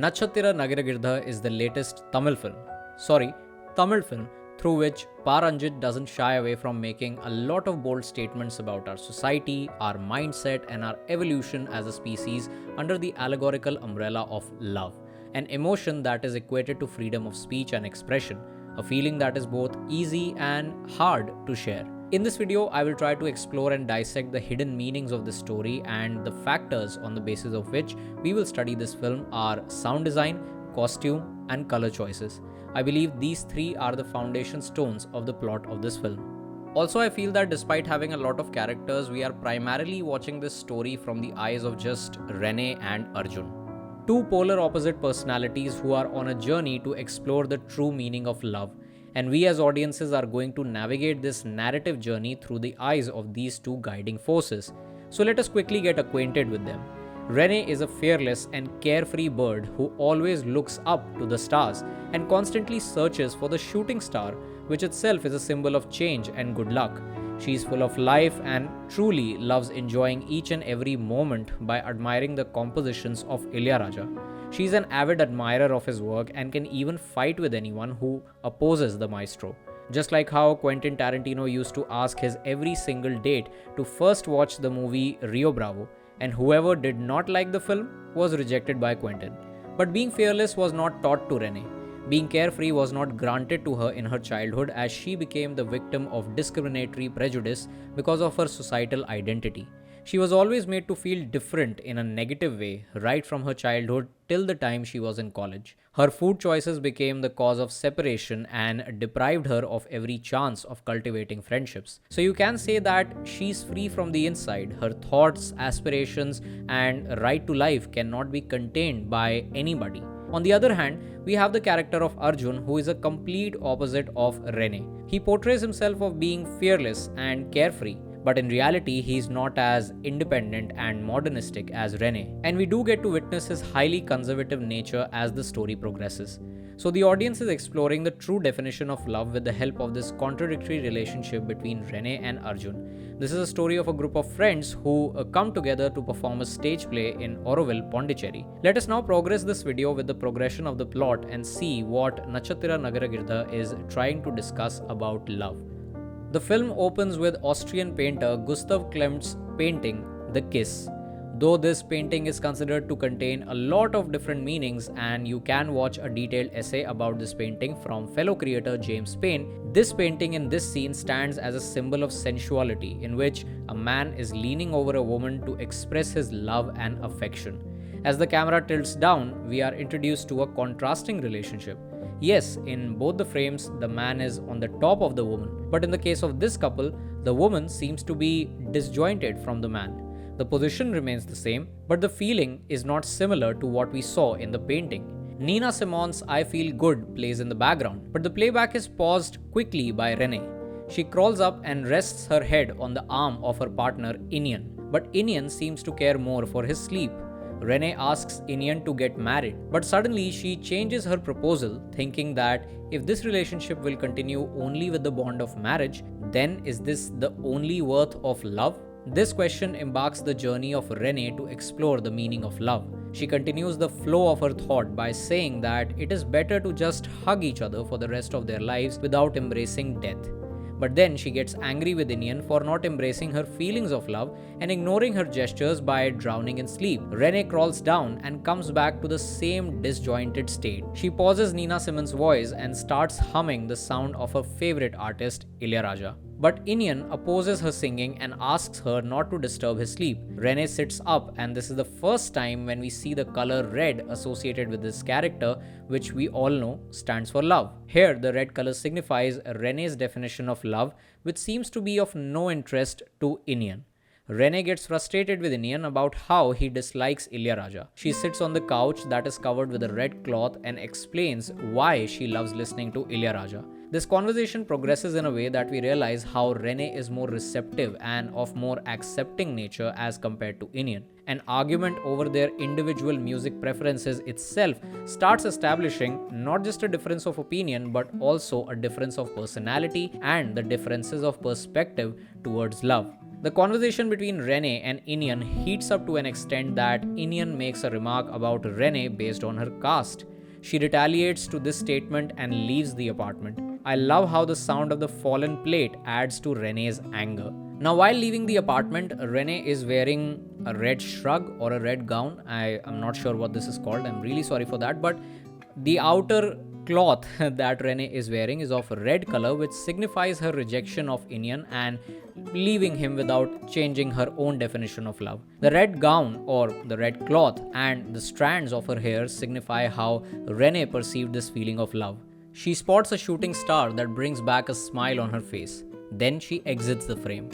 Natchathiram Nagaragirathu is the latest Tamil film through which Pa Ranjit doesn't shy away from making a lot of bold statements about our society, our mindset, and our evolution as a species under the allegorical umbrella of love, an emotion that is equated to freedom of speech and expression, a feeling that is both easy and hard to share. In this video, I will try to explore and dissect the hidden meanings of this story and the factors on the basis of which we will study this film are sound design, costume, and color choices. I believe these three are the foundation stones of the plot of this film. Also, I feel that despite having a lot of characters, we are primarily watching this story from the eyes of just Rene and Arjun. Two polar opposite personalities who are on a journey to explore the true meaning of love. And we as audiences are going to navigate this narrative journey through the eyes of these two guiding forces. So let us quickly get acquainted with them. Rene is a fearless and carefree bird who always looks up to the stars and constantly searches for the shooting star, which itself is a symbol of change and good luck. She is full of life and truly loves enjoying each and every moment by admiring the compositions of Ilayaraja. She is an avid admirer of his work and can even fight with anyone who opposes the maestro. Just like how Quentin Tarantino used to ask his every single date to first watch the movie Rio Bravo, and whoever did not like the film was rejected by Quentin. But being fearless was not taught to Rene. Being carefree was not granted to her in her childhood, as she became the victim of discriminatory prejudice because of her societal identity. She was always made to feel different in a negative way right from her childhood till the time she was in college. Her food choices became the cause of separation and deprived her of every chance of cultivating friendships. So you can say that she's free from the inside. Her thoughts, aspirations, and right to life cannot be contained by anybody. On the other hand, we have the character of Arjun, who is a complete opposite of Rene. He portrays himself of being fearless and carefree, but in reality, he is not as independent and modernistic as Rene. And we do get to witness his highly conservative nature as the story progresses. So the audience is exploring the true definition of love with the help of this contradictory relationship between Rene and Arjun. This is a story of a group of friends who come together to perform a stage play in Auroville, Pondicherry. Let us now progress this video with the progression of the plot and see what Natchathiram Nagaragirathu is trying to discuss about love. The film opens with Austrian painter Gustav Klimt's painting, The Kiss. Though this painting is considered to contain a lot of different meanings, and you can watch a detailed essay about this painting from fellow creator James Payne, this painting in this scene stands as a symbol of sensuality in which a man is leaning over a woman to express his love and affection. As the camera tilts down, we are introduced to a contrasting relationship. Yes, in both the frames, the man is on the top of the woman, but in the case of this couple, the woman seems to be disjointed from the man. The position remains the same, but the feeling is not similar to what we saw in the painting. Nina Simone's I Feel Good plays in the background, but the playback is paused quickly by Rene. She crawls up and rests her head on the arm of her partner Inian, but Inian seems to care more for his sleep. Rene asks Inian to get married, but suddenly she changes her proposal, thinking that if this relationship will continue only with the bond of marriage, then is this the only worth of love? This question embarks the journey of Rene to explore the meaning of love. She continues the flow of her thought by saying that it is better to just hug each other for the rest of their lives without embracing death. But then she gets angry with Inian for not embracing her feelings of love and ignoring her gestures by drowning in sleep. Rene crawls down and comes back to the same disjointed state. She pauses Nina Simone's voice and starts humming the sound of her favorite artist, Ilayaraja. But Inian opposes her singing and asks her not to disturb his sleep. Rene sits up, and this is the first time when we see the color red associated with this character, which we all know stands for love. Here, the red color signifies Rene's definition of love, which seems to be of no interest to Inian. Rene gets frustrated with Inian about how he dislikes Ilayaraja. She sits on the couch that is covered with a red cloth and explains why she loves listening to Ilayaraja. This conversation progresses in a way that we realize how Rene is more receptive and of more accepting nature as compared to Inian. An argument over their individual music preferences itself starts establishing not just a difference of opinion but also a difference of personality and the differences of perspective towards love. The conversation between Rene and Inian heats up to an extent that Inian makes a remark about Rene based on her caste. She retaliates to this statement and leaves the apartment. I love how the sound of the fallen plate adds to Rene's anger. Now, while leaving the apartment, Rene is wearing a red shrug or a red gown. I am not sure what this is called. I'm really sorry for that. But the outer cloth that Rene is wearing is of a red color, which signifies her rejection of Inian and leaving him without changing her own definition of love. The red gown or the red cloth and the strands of her hair signify how Rene perceived this feeling of love. She spots a shooting star that brings back a smile on her face. Then she exits the frame.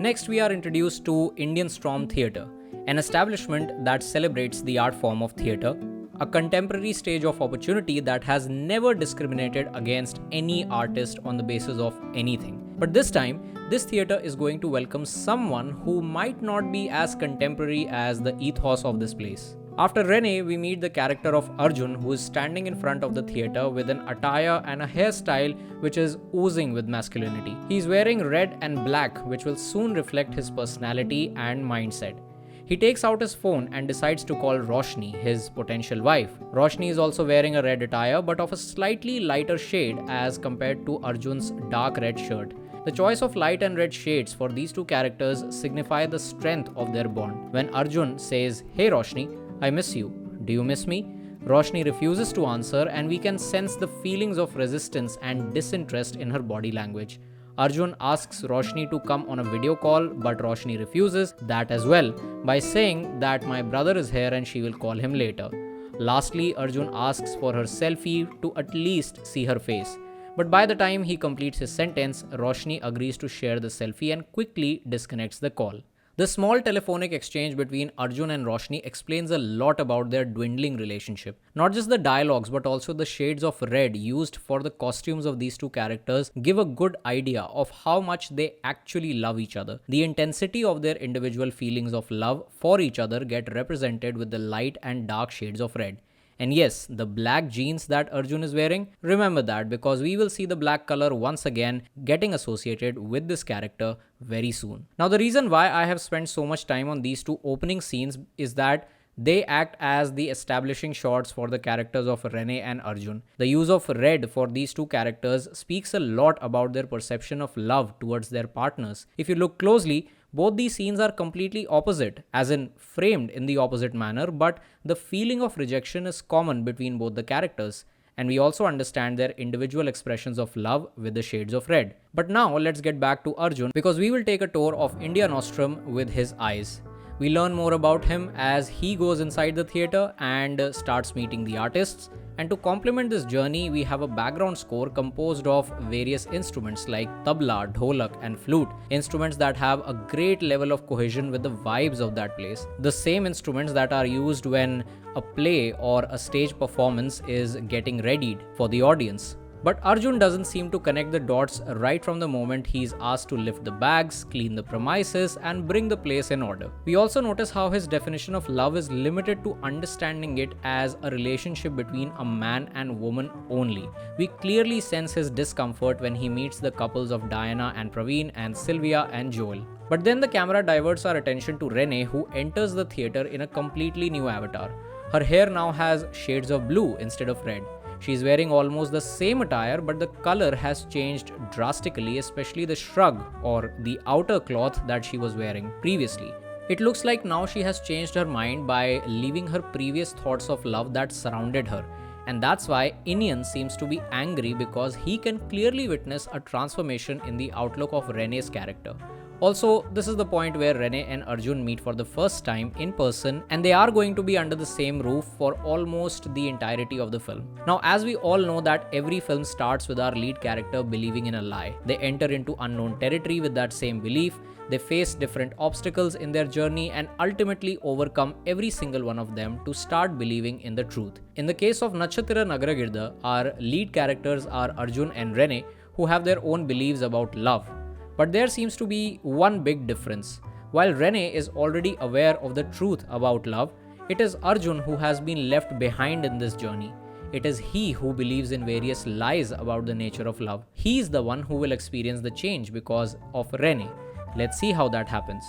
Next, we are introduced to Indian Storm Theatre, an establishment that celebrates the art form of theatre, a contemporary stage of opportunity that has never discriminated against any artist on the basis of anything. But this time, this theatre is going to welcome someone who might not be as contemporary as the ethos of this place. After Rene, we meet the character of Arjun, who is standing in front of the theatre with an attire and a hairstyle which is oozing with masculinity. He is wearing red and black, which will soon reflect his personality and mindset. He takes out his phone and decides to call Roshni, his potential wife. Roshni is also wearing a red attire but of a slightly lighter shade as compared to Arjun's dark red shirt. The choice of light and red shades for these two characters signify the strength of their bond. When Arjun says, "Hey Roshni, I miss you. Do you miss me?" Roshni refuses to answer, and we can sense the feelings of resistance and disinterest in her body language. Arjun asks Roshni to come on a video call, but Roshni refuses that as well by saying that my brother is here and she will call him later. Lastly, Arjun asks for her selfie to at least see her face. But by the time he completes his sentence, Roshni agrees to share the selfie and quickly disconnects the call. The small telephonic exchange between Arjun and Roshni explains a lot about their dwindling relationship. Not just the dialogues but also the shades of red used for the costumes of these two characters give a good idea of how much they actually love each other. The intensity of their individual feelings of love for each other get represented with the light and dark shades of red. And yes, the black jeans that Arjun is wearing, remember that because we will see the black color once again getting associated with this character very soon. Now, the reason why I have spent so much time on these two opening scenes is that they act as the establishing shots for the characters of Rene and Arjun. The use of red for these two characters speaks a lot about their perception of love towards their partners. If you look closely, both these scenes are completely opposite, as in framed in the opposite manner, but the feeling of rejection is common between both the characters. And we also understand their individual expressions of love with the shades of red. But now let's get back to Arjun because we will take a tour of India Nostrum with his eyes. We learn more about him as he goes inside the theatre and starts meeting the artists. And to complement this journey, we have a background score composed of various instruments like tabla, dholak and flute, instruments that have a great level of cohesion with the vibes of that place. The same instruments that are used when a play or a stage performance is getting readied for the audience. But Arjun doesn't seem to connect the dots right from the moment he's asked to lift the bags, clean the premises, and bring the place in order. We also notice how his definition of love is limited to understanding it as a relationship between a man and woman only. We clearly sense his discomfort when he meets the couples of Diana and Praveen and Sylvia and Joel. But then the camera diverts our attention to Rene, who enters the theatre in a completely new avatar. Her hair now has shades of blue instead of red. She is wearing almost the same attire, but the color has changed drastically, especially the shrug or the outer cloth that she was wearing previously. It looks like now she has changed her mind by leaving her previous thoughts of love that surrounded her. And that's why Inian seems to be angry because he can clearly witness a transformation in the outlook of Rene's character. Also, this is the point where Rene and Arjun meet for the first time in person, and they are going to be under the same roof for almost the entirety of the film. Now, as we all know that every film starts with our lead character believing in a lie. They enter into unknown territory with that same belief. They face different obstacles in their journey and ultimately overcome every single one of them to start believing in the truth. In the case of Natchathiram Nagaragirathu, our lead characters are Arjun and Rene, who have their own beliefs about love. But there seems to be one big difference. While Rene is already aware of the truth about love, it is Arjun who has been left behind in this journey. It is he who believes in various lies about the nature of love. He is the one who will experience the change because of Rene. Let's see how that happens.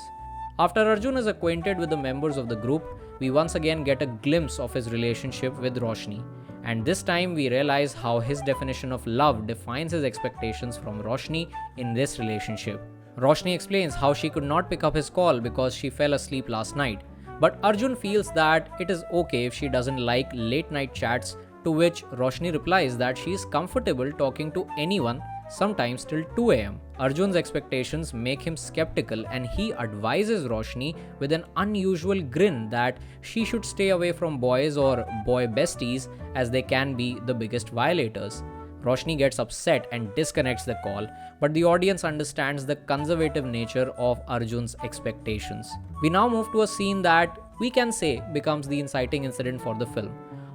After Arjun is acquainted with the members of the group, we once again get a glimpse of his relationship with Roshni. And this time we realize how his definition of love defines his expectations from Roshni in this relationship. Roshni explains how she could not pick up his call because she fell asleep last night. But Arjun feels that it is okay if she doesn't like late night chats, to which Roshni replies that she is comfortable talking to anyone, sometimes till 2 am. Arjun's expectations make him skeptical and he advises Roshni with an unusual grin that she should stay away from boys or boy besties as they can be the biggest violators. Roshni gets upset and disconnects the call, but the audience understands the conservative nature of Arjun's expectations. We now move to a scene that we can say becomes the inciting incident for the film.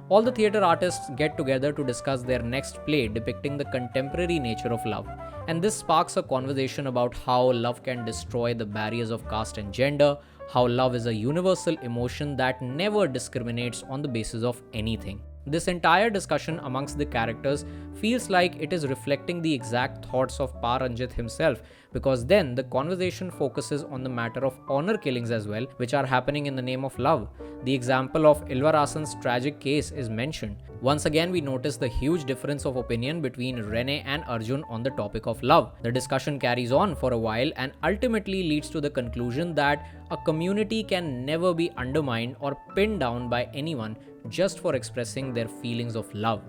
All the theatre artists get together to discuss their next play depicting the contemporary nature of love. And this sparks a conversation about how love can destroy the barriers of caste and gender, how love is a universal emotion that never discriminates on the basis of anything. This entire discussion amongst the characters feels like it is reflecting the exact thoughts of Pa Ranjit himself, because then the conversation focuses on the matter of honor killings as well, which are happening in the name of love. The example of Ilvarasan's tragic case is mentioned. Once again, we notice the huge difference of opinion between Rene and Arjun on the topic of love. The discussion carries on for a while and ultimately leads to the conclusion that a community can never be undermined or pinned down by anyone just for expressing their feelings of love.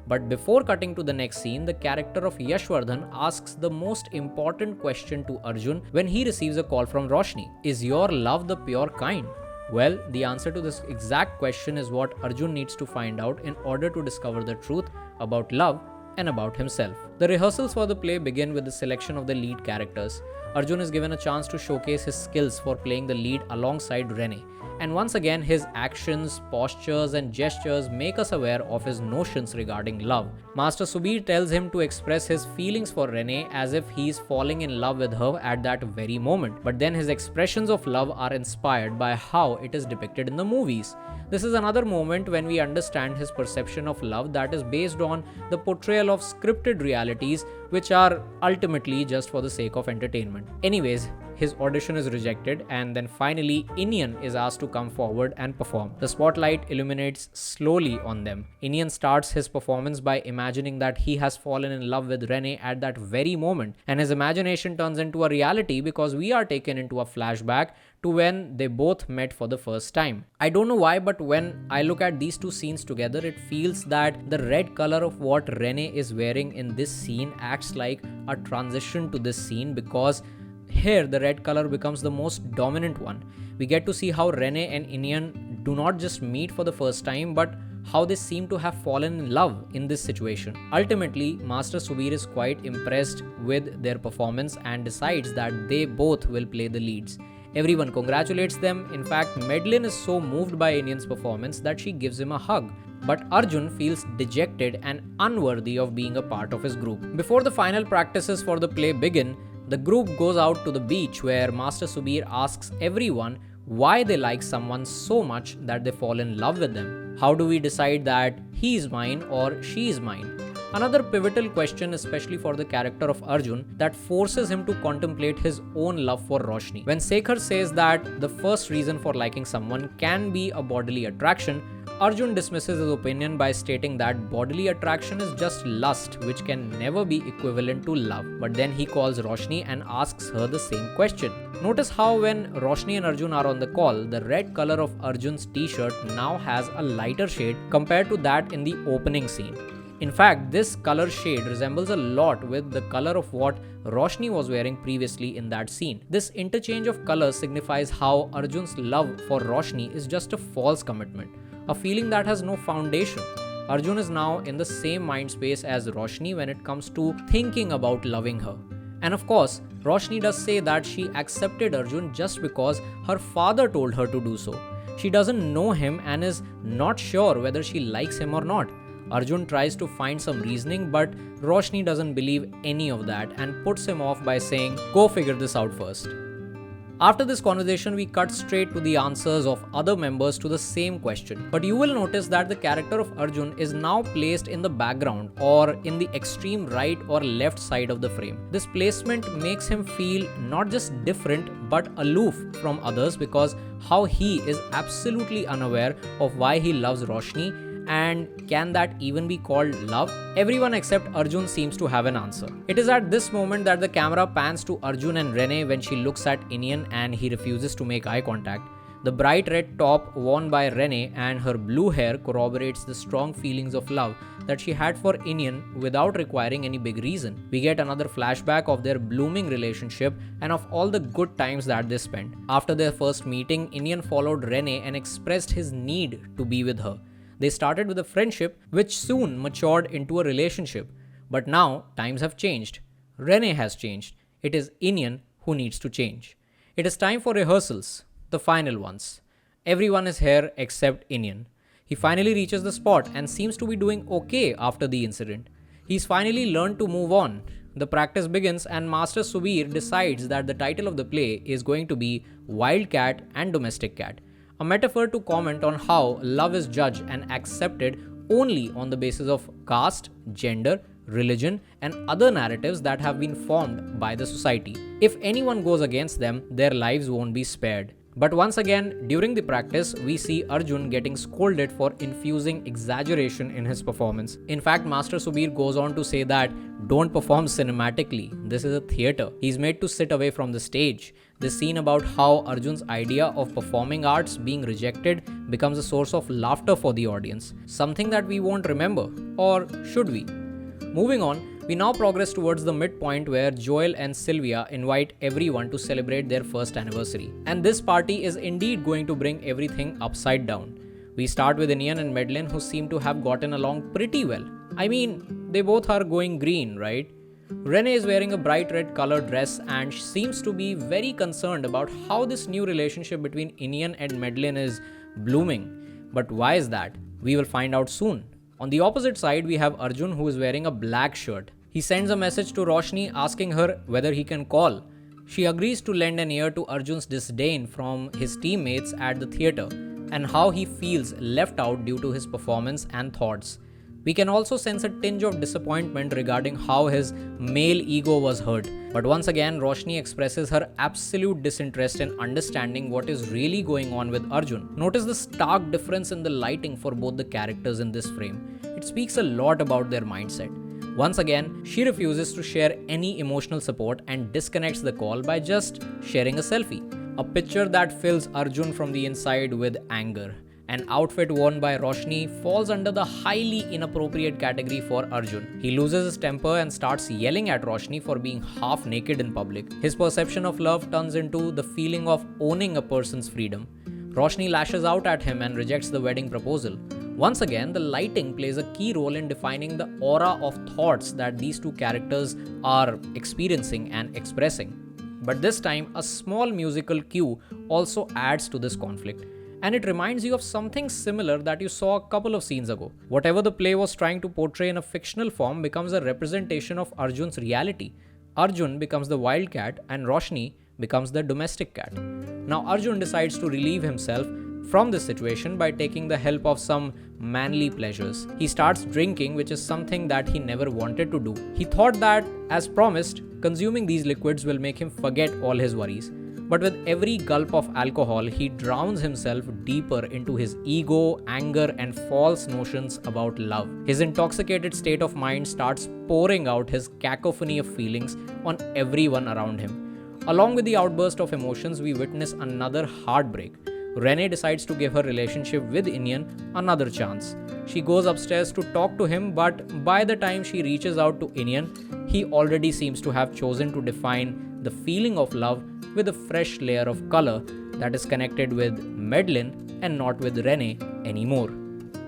But before cutting to the next scene, the character of Yashwardhan asks the most important question to Arjun when he receives a call from Roshni. Is your love the pure kind? Well, the answer to this exact question is what Arjun needs to find out in order to discover the truth about love and about himself. The rehearsals for the play begin with the selection of the lead characters. Arjun is given a chance to showcase his skills for playing the lead alongside Rene. And once again, his actions, postures and gestures make us aware of his notions regarding love. Master Subir tells him to express his feelings for Rene as if he is falling in love with her at that very moment. But then his expressions of love are inspired by how it is depicted in the movies. This is another moment when we understand his perception of love that is based on the portrayal of scripted realities, which are ultimately just for the sake of entertainment. Anyways, his audition is rejected and then finally Inian is asked to come forward and perform. The spotlight illuminates slowly on them. Inian starts his performance by imagining that he has fallen in love with Rene at that very moment, and his imagination turns into a reality because we are taken into a flashback to when they both met for the first time. I don't know why, but when I look at these two scenes together, it feels that the red color of what Rene is wearing in this scene acts like a transition to this scene, because here the red color becomes the most dominant one. We get to see how Rene and Inian do not just meet for the first time, but how they seem to have fallen in love in this situation. Ultimately, Master Subir is quite impressed with their performance and decides that they both will play the leads. Everyone congratulates them. In fact, Madeline is so moved by Inian's performance that she gives him a hug. But Arjun feels dejected and unworthy of being a part of his group. Before the final practices for the play begin, the group goes out to the beach where Master Subir asks everyone why they like someone so much that they fall in love with them. How do we decide that he is mine or she is mine? Another pivotal question, especially for the character of Arjun, that forces him to contemplate his own love for Roshni. When Sekhar says that the first reason for liking someone can be a bodily attraction, Arjun dismisses his opinion by stating that bodily attraction is just lust, which can never be equivalent to love. But then he calls Roshni and asks her the same question. Notice how when Roshni and Arjun are on the call, the red color of Arjun's t-shirt now has a lighter shade compared to that in the opening scene. In fact, this color shade resembles a lot with the color of what Roshni was wearing previously in that scene. This interchange of colors signifies how Arjun's love for Roshni is just a false commitment, a feeling that has no foundation. Arjun is now in the same mind space as Roshni when it comes to thinking about loving her. And of course, Roshni does say that she accepted Arjun just because her father told her to do so. She doesn't know him and is not sure whether she likes him or not. Arjun tries to find some reasoning, but Roshni doesn't believe any of that and puts him off by saying, "Go figure this out first." After this conversation, we cut straight to the answers of other members to the same question. But you will notice that the character of Arjun is now placed in the background or in the extreme right or left side of the frame. This placement makes him feel not just different but aloof from others, because how he is absolutely unaware of why he loves Roshni, and can that even be called love? Everyone except Arjun seems to have an answer. It is at this moment that the camera pans to Arjun and Rene when she looks at Inian and he refuses to make eye contact. The bright red top worn by Rene and her blue hair corroborates the strong feelings of love that she had for Inian without requiring any big reason. We get another flashback of their blooming relationship and of all the good times that they spent. After their first meeting, Inian followed Rene and expressed his need to be with her. They started with a friendship which soon matured into a relationship. But now times have changed. Rene has changed. It is Inian who needs to change. It is time for rehearsals, the final ones. Everyone is here except Inian. He finally reaches the spot and seems to be doing okay after the incident. He's finally learned to move on. The practice begins and Master Subir decides that the title of the play is going to be Wild Cat and Domestic Cat. A metaphor to comment on how love is judged and accepted only on the basis of caste, gender, religion, and other narratives that have been formed by the society. If anyone goes against them, their lives won't be spared. But once again, during the practice, we see Arjun getting scolded for infusing exaggeration in his performance. In fact, Master Subir goes on to say that don't perform cinematically. This is a theatre. He's made to sit away from the stage. This scene about how Arjun's idea of performing arts being rejected becomes a source of laughter for the audience, something that we won't remember, or should we? Moving on, we now progress towards the midpoint where Joel and Sylvia invite everyone to celebrate their first anniversary. And this party is indeed going to bring everything upside down. We start with Inian and Madeline, who seem to have gotten along pretty well. I mean, they both are going green, right? Rene is wearing a bright red colored dress and seems to be very concerned about how this new relationship between Inian and Madeline is blooming. But why is that? We will find out soon. On the opposite side, we have Arjun, who is wearing a black shirt. He sends a message to Roshni asking her whether he can call. She agrees to lend an ear to Arjun's disdain from his teammates at the theatre and how he feels left out due to his performance and thoughts. We can also sense a tinge of disappointment regarding how his male ego was hurt. But once again, Roshni expresses her absolute disinterest in understanding what is really going on with Arjun. Notice the stark difference in the lighting for both the characters in this frame. It speaks a lot about their mindset. Once again, she refuses to share any emotional support and disconnects the call by just sharing a selfie. A picture that fills Arjun from the inside with anger. An outfit worn by Roshni falls under the highly inappropriate category for Arjun. He loses his temper and starts yelling at Roshni for being half naked in public. His perception of love turns into the feeling of owning a person's freedom. Roshni lashes out at him and rejects the wedding proposal. Once again, the lighting plays a key role in defining the aura of thoughts that these two characters are experiencing and expressing. But this time, a small musical cue also adds to this conflict. And it reminds you of something similar that you saw a couple of scenes ago. Whatever the play was trying to portray in a fictional form becomes a representation of Arjun's reality. Arjun becomes the wild cat and Roshni becomes the domestic cat. Now Arjun decides to relieve himself from this situation by taking the help of some manly pleasures. He starts drinking, which is something that he never wanted to do. He thought that, as promised, consuming these liquids will make him forget all his worries. But with every gulp of alcohol, he drowns himself deeper into his ego, anger, and false notions about love. His intoxicated state of mind starts pouring out his cacophony of feelings on everyone around him. Along with the outburst of emotions, we witness another heartbreak. Rene decides to give her relationship with Inian another chance. She goes upstairs to talk to him, but by the time she reaches out to Inian, he already seems to have chosen to define the feeling of love with a fresh layer of color that is connected with Madeline and not with Rene anymore.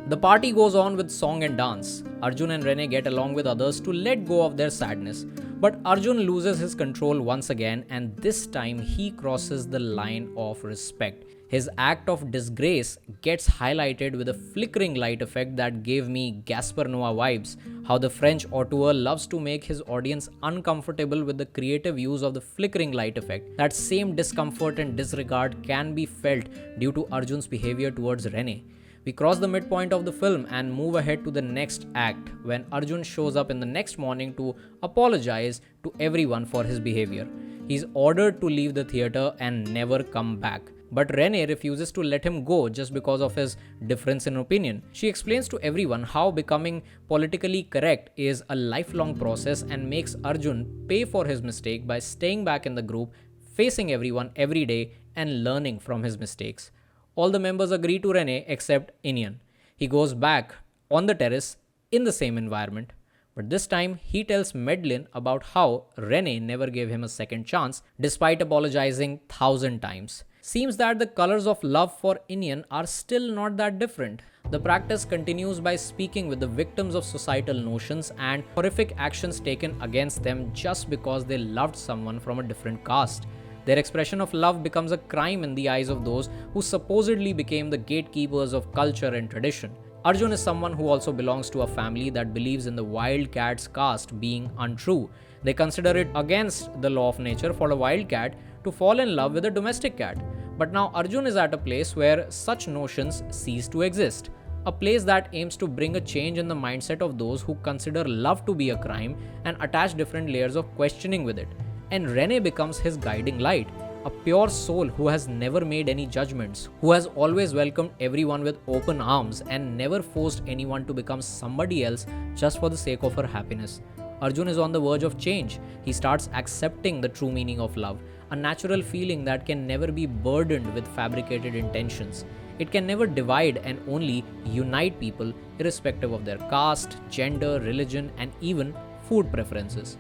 The party goes on with song and dance. Arjun and Rene get along with others to let go of their sadness. But Arjun loses his control once again, and this time he crosses the line of respect. His act of disgrace gets highlighted with a flickering light effect that gave me Gaspar Noé vibes. How the French auteur loves to make his audience uncomfortable with the creative use of the flickering light effect. That same discomfort and disregard can be felt due to Arjun's behavior towards Rene. We cross the midpoint of the film and move ahead to the next act when Arjun shows up in the next morning to apologize to everyone for his behavior. He's ordered to leave the theatre and never come back. But Rene refuses to let him go just because of his difference in opinion. She explains to everyone how becoming politically correct is a lifelong process and makes Arjun pay for his mistake by staying back in the group, facing everyone every day and learning from his mistakes. All the members agree to Rene except Inian. He goes back on the terrace in the same environment. But this time, he tells Medlin about how Rene never gave him a second chance despite apologizing 1,000 times. Seems that the colors of love for Inian are still not that different. The practice continues by speaking with the victims of societal notions and horrific actions taken against them just because they loved someone from a different caste. Their expression of love becomes a crime in the eyes of those who supposedly became the gatekeepers of culture and tradition. Arjun is someone who also belongs to a family that believes in the wild cat's caste being untrue. They consider it against the law of nature for a wild cat to fall in love with a domestic cat. But now Arjun is at a place where such notions cease to exist. A place that aims to bring a change in the mindset of those who consider love to be a crime and attach different layers of questioning with it. And Rene becomes his guiding light, a pure soul who has never made any judgments, who has always welcomed everyone with open arms and never forced anyone to become somebody else just for the sake of her happiness. Arjun is on the verge of change. He starts accepting the true meaning of love, a natural feeling that can never be burdened with fabricated intentions. It can never divide and only unite people irrespective of their caste, gender, religion, and even food preferences.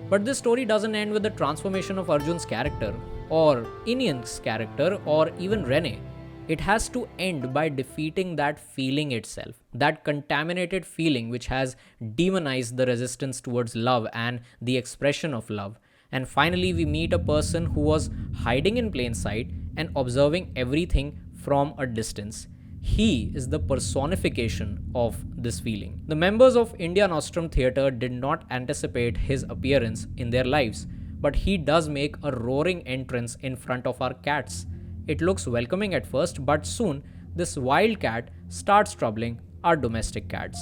But this story doesn't end with the transformation of Arjun's character, or Inian's character, or even Rene. It has to end by defeating that feeling itself, that contaminated feeling which has demonized the resistance towards love and the expression of love. And finally, we meet a person who was hiding in plain sight and observing everything from a distance. He is the personification of this feeling. The members of India Nostrum Theatre did not anticipate his appearance in their lives, but he does make a roaring entrance in front of our cats. It looks welcoming at first, but soon this wild cat starts troubling our domestic cats.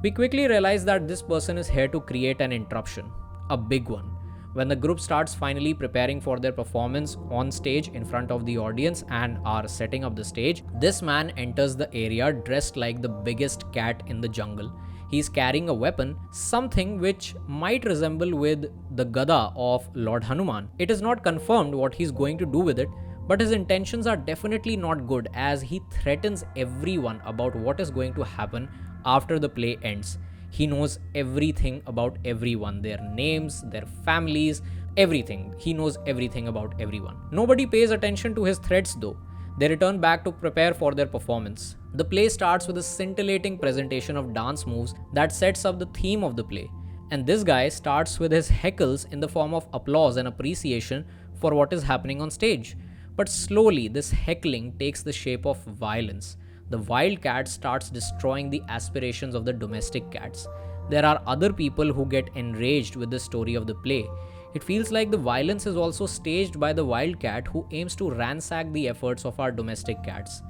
We quickly realize that this person is here to create an interruption, a big one. When the group starts finally preparing for their performance on stage in front of the audience and are setting up the stage, this man enters the area dressed like the biggest cat in the jungle. He's carrying a weapon, something which might resemble with the Gada of Lord Hanuman. It is not confirmed what he's going to do with it, but his intentions are definitely not good as he threatens everyone about what is going to happen after the play ends. He knows everything about everyone, their names, their families, everything. He knows everything about everyone. Nobody pays attention to his threats though. They return back to prepare for their performance. The play starts with a scintillating presentation of dance moves that sets up the theme of the play. And this guy starts with his heckles in the form of applause and appreciation for what is happening on stage. But slowly, this heckling takes the shape of violence. The wild cat starts destroying the aspirations of the domestic cats. There are other people who get enraged with the story of the play. It feels like the violence is also staged by the wild cat who aims to ransack the efforts of our domestic cats.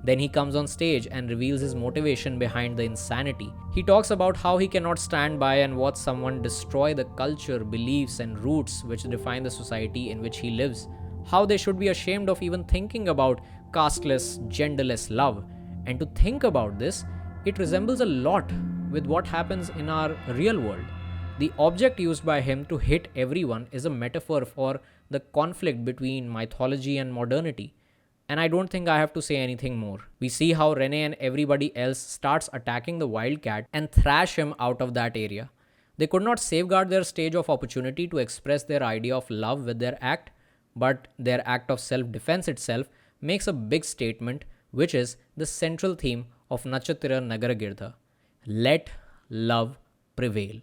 Then he comes on stage and reveals his motivation behind the insanity. He talks about how he cannot stand by and watch someone destroy the culture, beliefs, and roots which define the society in which he lives. How they should be ashamed of even thinking about casteless, genderless love. And to think about this, it resembles a lot with what happens in our real world. The object used by him to hit everyone is a metaphor for the conflict between mythology and modernity. And I don't think I have to say anything more. We see how Rene and everybody else starts attacking the wildcat and thrash him out of that area. They could not safeguard their stage of opportunity to express their idea of love with their act, but their act of self-defense itself makes a big statement, which is the central theme of Natchathiram Nagaragirathu. Let love prevail.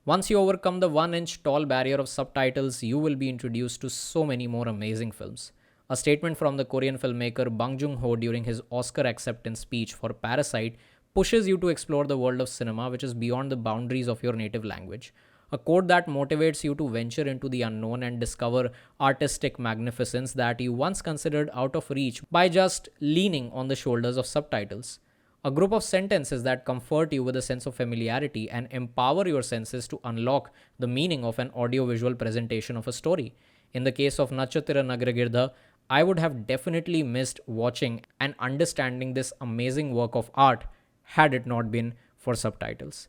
Once you overcome the 1 inch tall barrier of subtitles, you will be introduced to so many more amazing films. A statement from the Korean filmmaker Bang Joon-ho during his Oscar acceptance speech for Parasite pushes you to explore the world of cinema which is beyond the boundaries of your native language. A quote that motivates you to venture into the unknown and discover artistic magnificence that you once considered out of reach by just leaning on the shoulders of subtitles. A group of sentences that comfort you with a sense of familiarity and empower your senses to unlock the meaning of an audiovisual presentation of a story. In the case of Natchathiram Nagaragirathu, I would have definitely missed watching and understanding this amazing work of art had it not been for subtitles.